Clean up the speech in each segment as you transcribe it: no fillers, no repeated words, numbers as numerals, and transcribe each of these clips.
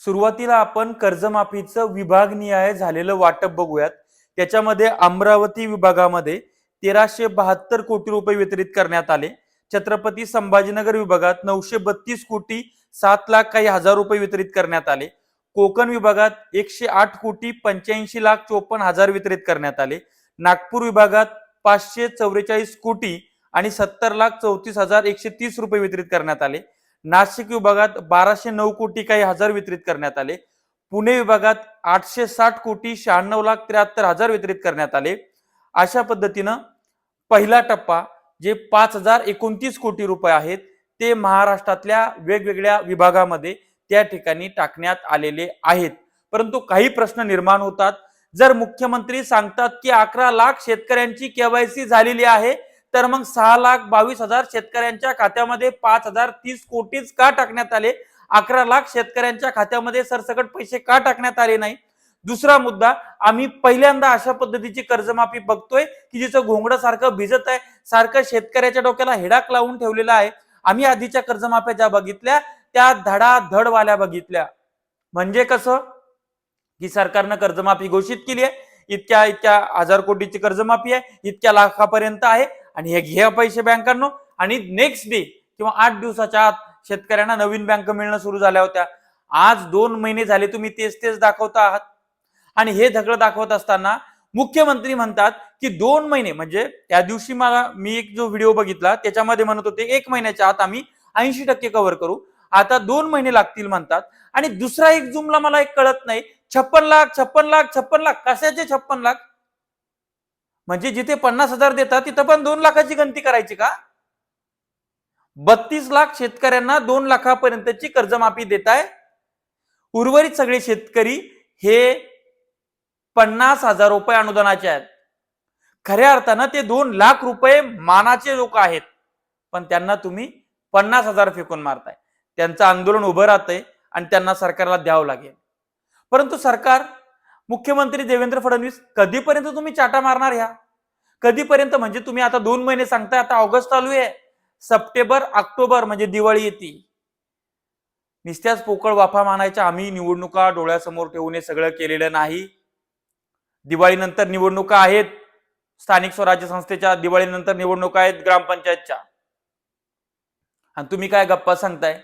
सुरुवातीला आपण कर्जमाफीचं विभागनिहाय झालेलं वाटप बघूयात। त्याच्यामध्ये अमरावती विभागामध्ये 1372 कोटी रुपये वितरित करण्यात आले। छत्रपती संभाजीनगर विभागात 932 कोटी 7 लाख काही हजार रुपये वितरित करण्यात आले। कोकण विभागात 108 कोटी 85 लाख 54 हजार वितरित करण्यात आले। नागपूर विभागात 544 कोटी आणि 70 लाख 34 हजार 130 रुपये वितरित करण्यात आले। नाशिक विभागात 1209 कोटी काही हजार वितरित करण्यात आले। पुणे विभागात 860 कोटी 96 लाख 73 हजार वितरित करण्यात आले। अशा पद्धतीनं पहिला टप्पा जे 5029 कोटी रुपये आहेत ते महाराष्ट्रातल्या वेगवेगळ्या विभागामध्ये त्या ठिकाणी टाकण्यात आलेले आहेत। परंतु काही प्रश्न निर्माण होतात। जर मुख्यमंत्री सांगतात की 11 लाख शेतकऱ्यांची केवायसी झालेली आहे, तर मग 6,22,000 शेतकऱ्यांच्या खात्यामध्ये 5,030 कोटीच का टाकण्यात आले? 11 लाख शेतकऱ्यांच्या खात्यामध्ये सरसकट पैसे का टाकण्यात आले नाही? दुसरा मुद्दा, आम्ही पहिल्यांदा अशा पद्धतीची कर्जमाफी बघतोय की जिचं घोंगडं सारखं भिजत आहे, सारखं शेतकऱ्याच्या डोक्याला हेडाक लावून ठेवलेला आहे। आम्ही आधीच्या कर्जमाफ्या ज्या बघितल्या त्या धडाधडवाल्या बघितल्या। म्हणजे कसं की सरकारनं कर्जमाफी घोषित केली आहे, इतक्या इतक्या हजार कोटीची कर्जमाफी आहे, इतक्या लाखापर्यंत आहे आणि हे घ्या पैसे बँकांनो, आणि नेक्स्ट डे किंवा 8 दिवसाच्या आत शेतकऱ्यांना नवीन बँक मिळणं सुरू झाल्या होत्या। आज 2 महिने झाले तुम्ही तेच तेच दाखवता आहात आणि हे सगळं दाखवत असताना मुख्यमंत्री म्हणतात की 2 महिने, म्हणजे त्या दिवशी मी एक जो व्हिडिओ बघितला त्याच्यामध्ये म्हणत होते 1 महिन्याच्या आत आम्ही 80% कव्हर करू, आता 2 महिने लागतील म्हणतात। आणि दुसरा एक जुमला मला एक कळत नाही, 56 लाख 56 लाख 56 लाख कशाचे 56 लाख? म्हणजे जिथे 50,000 देतात तिथं पण 2 लाखाची गणती करायची का? 32 लाख शेतकऱ्यांना 2 लाखापर्यंतची कर्जमाफी देत आहे। उर्वरित सगळे शेतकरी हे 50,000 रुपये अनुदानाचे आहेत। खऱ्या अर्थानं ते 2 लाख रुपये मानाचे लोक आहेत, पण त्यांना तुम्ही 50,000 फेकून मारताय। त्यांचं आंदोलन उभं राहतंय आणि त्यांना सरकारला द्यावं लागेल। परंतु सरकार, मुख्यमंत्री देवेंद्र फडणवीस, कधीपर्यंत तुम्ही चाटा मारणार? ह्या कधीपर्यंत? म्हणजे तुम्ही आता 2 महिने सांगताय, आता ऑगस्ट चालू आहे, सप्टेंबर ऑक्टोबर म्हणजे दिवाळी येते। नुसत्याच पोकळ वाफा मानायच्या। आम्ही निवडणुका डोळ्यासमोर ठेवून हे सगळं केलेलं नाही। दिवाळीनंतर निवडणुका आहेत, स्थानिक स्वराज्य संस्थेच्या दिवाळीनंतर निवडणुका आहेत ग्रामपंचायतच्या, आणि तुम्ही काय गप्पा सांगताय?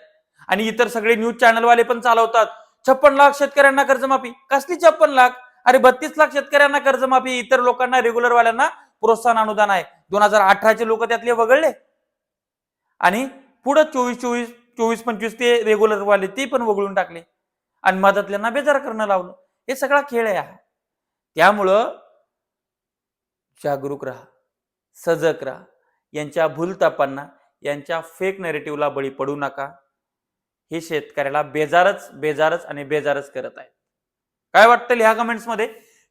आणि इतर सगळे न्यूज चॅनलवाले पण चालवतात 56 लाख शेतकऱ्यांना कर्जमाफी। कसली 56 लाख? अरे 32 लाख शेतकऱ्यांना कर्जमाफी, इतर लोकांना रेग्युलर वाल्यांना प्रोत्साहन अनुदान आहे। 2018चे लोक त्यातले वगळले आणि पुढे 24-25 ते रेग्युलर वाले ते पण वगळून टाकले आणि मदतल्यांना बेजार करणं लावलं। हे सगळा खेळ आहे। त्यामुळं जागरूक राहा, सजग राहा, यांच्या भूलतापांना, यांच्या फेक नॅरेटिव्हला बळी पडू नका। हे शेतकऱ्याला बेजारच आणि बेजारच करत आहेत। काय वाटतं लिहा कमेंट्स मध्ये।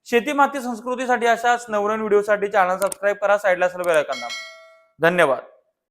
शेती माती संस्कृतीसाठी अशाच नवनवीन व्हिडिओसाठी चॅनल सबस्क्राईब करा, साईडला बेल आयकॉन दाबा। धन्यवाद।